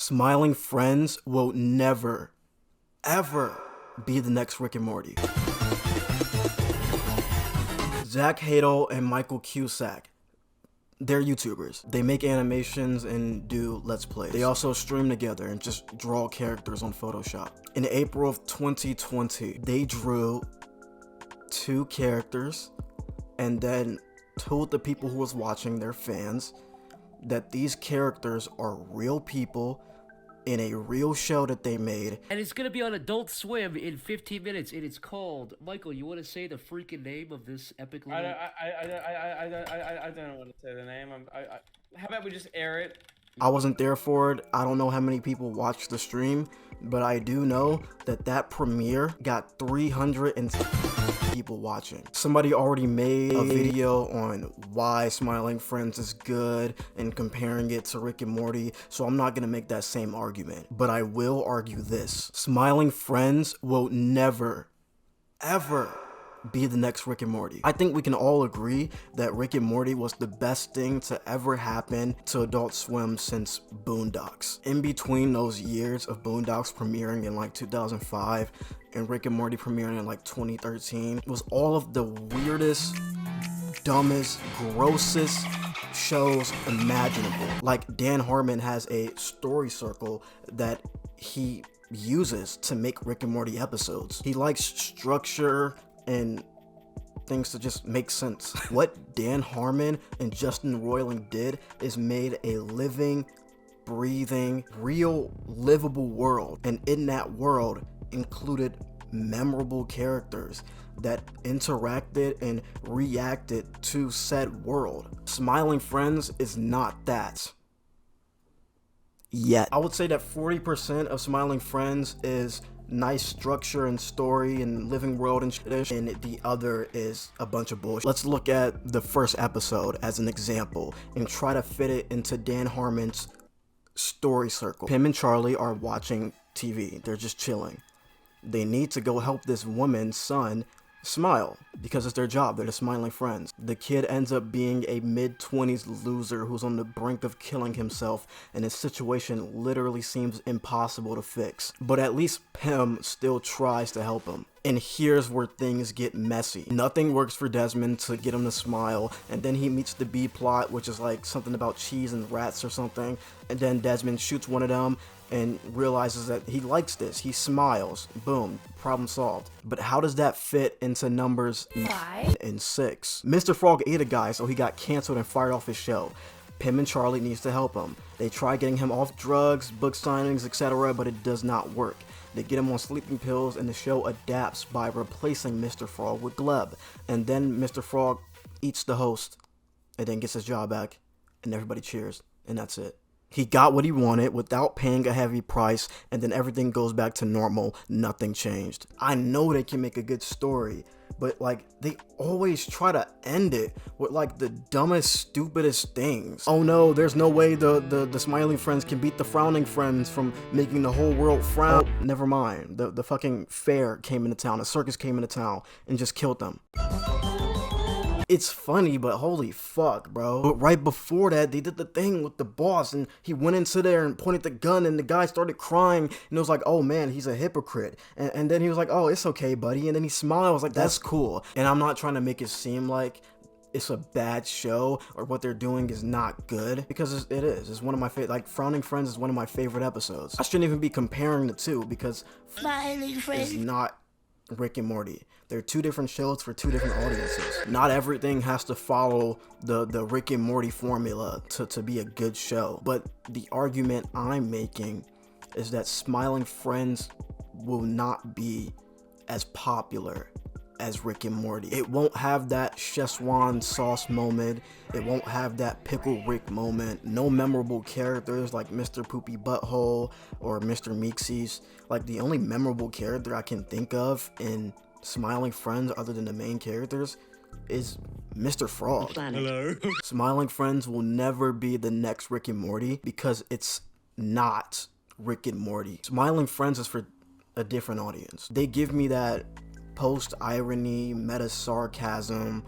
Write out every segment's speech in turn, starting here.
Smiling Friends will never, ever be the next Rick and Morty. Zach Hadel and Michael Cusack, they're YouTubers. They make animations and do Let's Plays. They also stream together and just draw characters on Photoshop. In April of 2020, they drew 2 characters and then told the people who was watching, their fans, that these characters are real people in a real show that they made. And it's gonna be on Adult Swim in 15 minutes, and it's called... Michael, you want to say the freaking name of this epic little... I don't want to say the name. How about we just air it? I wasn't there for it. I don't know how many people watched the stream, but I do know that premiere got 300 people watching. Somebody already made a video on why Smiling Friends is good and comparing it to Rick and Morty, so I'm not gonna make that same argument. But I will argue this: Smiling Friends will never, ever be the next Rick and Morty. I think we can all agree that Rick and Morty was the best thing to ever happen to Adult Swim since Boondocks. In between those years of Boondocks premiering in like 2005 and Rick and Morty premiering in like 2013 was all of the weirdest, dumbest, grossest shows imaginable. Like Dan Harmon has a story circle that he uses to make Rick and Morty episodes. He likes structure and things to just make sense. What Dan Harmon and Justin Roiland did is made a living, breathing, real, livable world. And in that world included memorable characters that interacted and reacted to said world. Smiling Friends is not that yet. I would say that 40% of Smiling Friends is nice structure and story and living world and shit, and the other is a bunch of bullshit. Let's look at the first episode as an example and try to fit it into Dan Harmon's story circle. Pim and Charlie are watching TV. They're just chilling. They need to go help this woman's son smile because it's their job. They're the Smiling Friends. The kid ends up being a mid-20s loser who's on the brink of killing himself, and his situation literally seems impossible to fix. But at least Pim still tries to help him. And here's where things get messy. Nothing works for Desmond to get him to smile, and then he meets the B plot, which is like something about cheese and rats or something, and then Desmond shoots one of them and realizes that he likes this. He smiles. Boom. Problem solved. But how does that fit into numbers 5 and 6? Mr. Frog ate a guy, so he got canceled and fired off his show. Pim and Charlie needs to help him. They try getting him off drugs, book signings, etc., but it does not work. They get him on sleeping pills, and the show adapts by replacing Mr. Frog with Gleb. And then Mr. Frog eats the host, and then gets his job back, and everybody cheers, and that's it. He got what he wanted without paying a heavy price, and then everything goes back to normal. Nothing changed. I know they can make a good story, but like they always try to end it with like the dumbest, stupidest things. Oh no, there's no way the Smiling Friends can beat the Frowning Friends from making the whole world frown. Oh, never mind. The fucking fair came into town, a circus came into town and just killed them. It's funny, but holy fuck, bro. But right before that, they did the thing with the boss, and he went into there and pointed the gun, and the guy started crying, and it was like, oh man, he's a hypocrite. And then he was like, oh, it's okay, buddy. And then he smiled. I was like, that's cool. And I'm not trying to make it seem like it's a bad show or what they're doing is not good, because it is. It's one of my favorite. Like Frowning Friends is one of my favorite episodes. I shouldn't even be comparing the two because Smiling Friends is not Rick and Morty. They're two different shows for two different audiences. Not everything has to follow the Rick and Morty formula to be a good show. But the argument I'm making is that Smiling Friends will not be as popular as Rick and Morty. It won't have that Szechuan sauce moment. It won't have that Pickle Rick moment. No memorable characters like Mr. Poopy Butthole or Mr. Meeksies. Like the only memorable character I can think of in Smiling Friends other than the main characters is Mr. Frog. Hello. Smiling Friends will never be the next Rick and Morty because it's not Rick and Morty. Smiling Friends is for a different audience. They give me that post-irony, meta-sarcasm,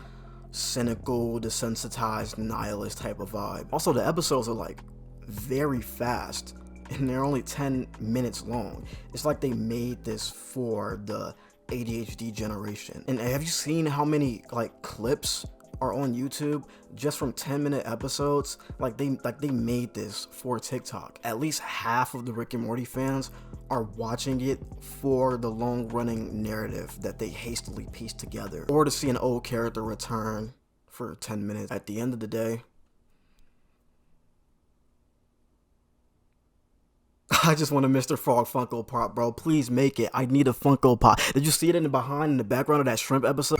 cynical, desensitized, nihilist type of vibe. Also, the episodes are like very fast. and they're only 10 minutes long. It's like they made this for the ADHD generation. And have you seen how many like clips are on YouTube just from 10-minute episodes? Like they made this for TikTok. At least half of the Rick and Morty fans are watching it for the long-running narrative that they hastily pieced together, or to see an old character return for 10 minutes. At the end of the day, I just want a Mr. Frog Funko Pop, bro. Please make it. I need a Funko Pop. Did you see it in the background of that shrimp episode?